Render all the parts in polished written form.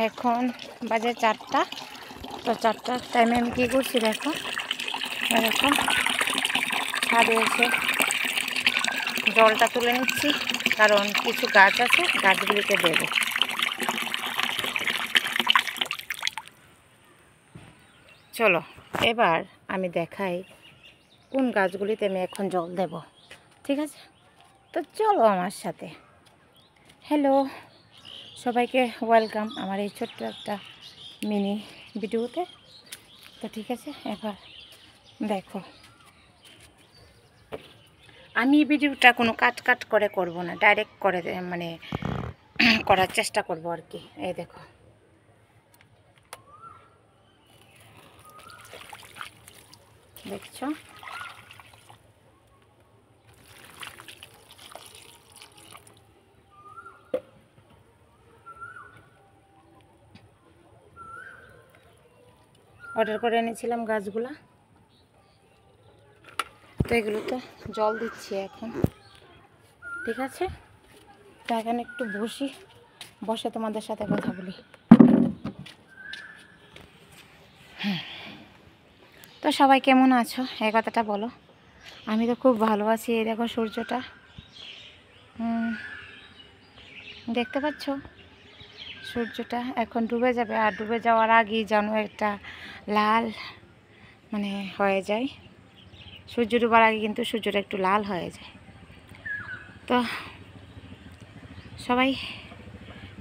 এখন বাজে 4টা। তো 4টার টাইমে আমি কী করছি দেখো, এরকম ছাদে এসে জলটা তুলে নিচ্ছি, কারণ কিছু গাছ আছে, গাছগুলিকে দেবো। চলো এবার আমি দেখাই কোন গাছগুলিতে আমি এখন জল দেব, ঠিক আছে? তো চলো আমার সাথে। হ্যালো, সবাইকে ওয়েলকাম আমার এই ছোট্ট একটা মিনি ভিডিওতে। তো ঠিক আছে, এবার দেখো, আমি ভিডিওটা কোনো কাট করে করব না, ডাইরেক্ট করে মানে করার চেষ্টা করব আর কি। এই দেখো, দেখছো? অর্ডার করে এনেছিলাম গাছগুলা, তো এগুলোতে জল দিচ্ছি এখন, ঠিক আছে? তো এখানে একটু বসে তোমাদের সাথে কথা বলি। তো সবাই কেমন আছো এই কথাটা বলো। আমি তো খুব ভালো আছি। এই দেখো সূর্যটা দেখতে পাচ্ছ, সূর্যটা এখন ডুবে যাবে, আর ডুবে যাওয়ার আগেই যেন একটা লাল মানে হয়ে যায়। সূর্য ডুবার আগে কিন্তু সূর্যটা একটু লাল হয়ে যায়। তো সবাই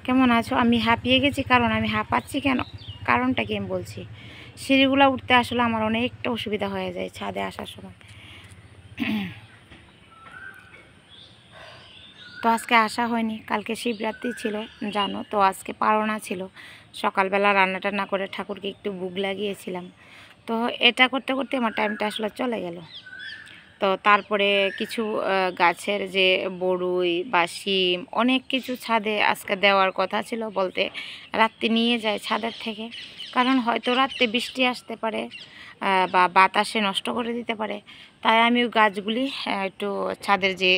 কেমন আছো? আমি হাঁপিয়ে গেছি, কারণ আমি হাঁপাচ্ছি কেন, কারণটা কি আমি বলছি। সিঁড়িগুলো উঠতে আসলে আমার অনেকটা অসুবিধা হয়ে যায় ছাদে আসার সময়। তো আজকে আসা হয়নি, কালকে শিবরাত্রি ছিল জানো, তো আজকে পারনা ছিল। সকালবেলা রান্না টান্না করে ঠাকুরকে একটু ভোগ লাগিয়েছিলাম। তো এটা করতে করতে আমার টাইমটা আসলে চলে গেল। তো তারপরে কিছু গাছের যে বড়ুই বা শিম অনেক কিছু ছাদে আজকে দেওয়ার কথা ছিল, বলতে রাত্রে নিয়ে যায় ছাদের থেকে, কারণ হয়তো রাত্রে বৃষ্টি আসতে পারে বা বাতাসে নষ্ট করে দিতে পারে। তাই আমি ওই গাছগুলি একটু ছাদের যে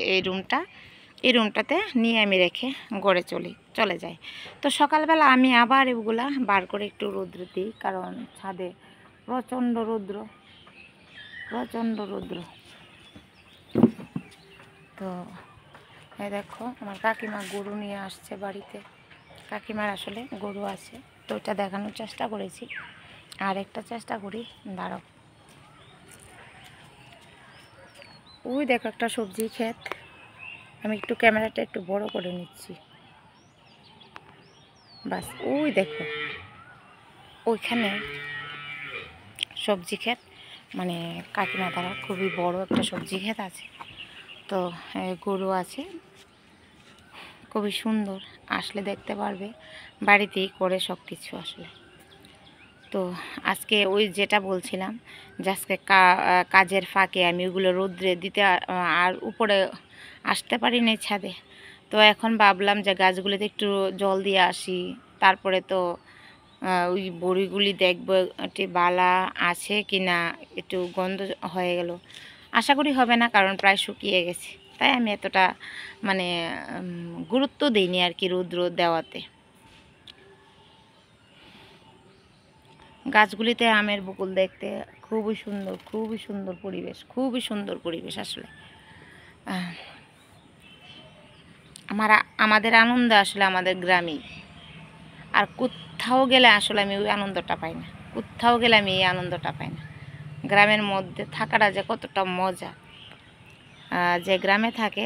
এই রুমটাতে নিয়ে আমি রেখে গড়ে চলে যাই। তো সকালবেলা আমি আবার এগুলা বার করে একটু রৌদ্র দিই, কারণ ছাদে প্রচণ্ড রৌদ্র। তো এই দেখো, আমার কাকিমা গরু নিয়ে আসছে বাড়িতে। কাকিমার আসলে গরু আছে, তো ওটা দেখানোর চেষ্টা করেছি, আর একটা চেষ্টা করি, দাঁড়াও। ওই দেখো একটা সবজি ক্ষেত, আমি একটু ক্যামেরাটা একটু বড় করে নিচ্ছি, বাস। ওই দেখো ওইখানে সবজি ক্ষেত, মানে কাকিমা দ্বারা খুবই বড় একটা সবজি ক্ষেত আছে। তো গরু আছে, খুবই সুন্দর, আসলে দেখতে পারবে, বাড়িতেই করে সব কিছু আসলে। তো আজকে ওই যেটা বলছিলাম যে আজকে কাজের ফাঁকে আমি ওগুলো রোদ্রে দিতে আর উপরে আসতে পারি না ছাদে। তো এখন ভাবলাম যে গাছগুলিতে একটু জল দিয়ে আসি, তারপরে তো ওই বড়িগুলি দেখবো একটি বালা আছে কি না, একটু গন্ধ হয়ে গেল, আশা করি হবে না, কারণ প্রায় শুকিয়ে গেছে। তাই আমি এতটা মানে গুরুত্ব দিইনি আর কি রৌদ্র দেওয়াতে। গাছগুলিতে আমের বকুল দেখতে খুবই সুন্দর পরিবেশ আসলে। আমাদের আনন্দ আসলে আমাদের গ্রামেই, আর কোথাও গেলে আসলে আমি ওই আনন্দটা পাই না, এই আনন্দটা পাই না। গ্রামের মধ্যে থাকাটা যে কতটা মজা, যে গ্রামে থাকে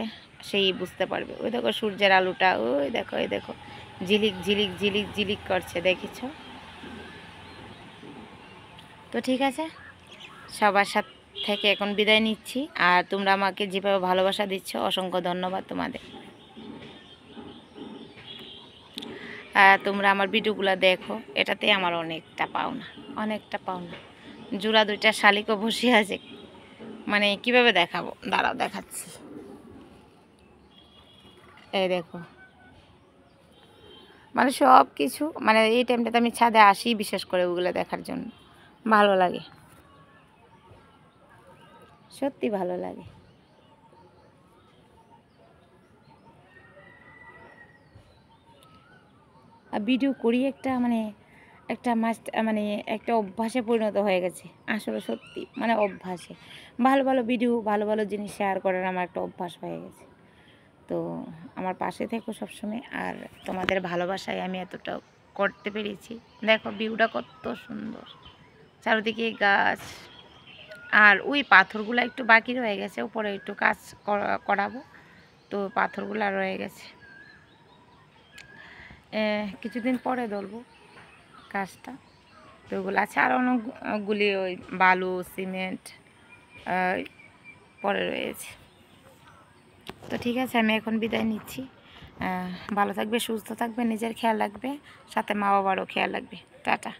সেই বুঝতে পারবে। ওই দেখো সূর্যের আলোটা, ওই দেখো ঝিলিক করছে, দেখেছ? তো ঠিক আছে, সবার সাথে থেকে এখন বিদায় নিচ্ছি। আর তোমরা আমাকে যেভাবে ভালোবাসা দিচ্ছ, অসংখ্য ধন্যবাদ তোমাদের। তোমরা আমার ভিডিওগুলো দেখো, এটাতে আমার অনেকটা পাওনা। জোড়া 2টা শালিকও বসে আছে, মানে কিভাবে দেখাবো, দাঁড়াও দেখাচ্ছি। এই দেখো, মানে সব কিছু, মানে এই টাইমটাতে আমি ছাদে আসি বিশেষ করে ওগুলো দেখার জন্য। ভালো লাগে, সত্যি ভালো লাগে। ভিডিও করি একটা একটা মানে একটা অভ্যাসে পরিণত হয়ে গেছে। আসলে সত্যি মানে অভ্যাসে ভালো ভালো ভিডিও ভালো ভালো জিনিস শেয়ার করার আমার একটা অভ্যাস হয়ে গেছে। তো আমার পাশে থেকো সবসময়, আর তোমাদের ভালোবাসায় আমি এতটা করতে পেরেছি। দেখো ভিউটা কত সুন্দর, চারিদিকে গাছ, আর ওই পাথরগুলো একটু বাকি রয়ে গেছে, উপরে একটু কাজ করাবো, তো পাথরগুলো রয়ে গেছে, কিছুদিন পরে ধরবো কাজটা। তো ওগুলো আছে, আর অনেকগুলি ওই বালু সিমেন্ট পরে রয়েছে। তো ঠিক আছে, আমি এখন বিদায় নিচ্ছি। ভালো থাকবে, সুস্থ থাকবে, নিজের খেয়াল রাখবে, সাথে মা বাবারও খেয়াল রাখবে। টাটা।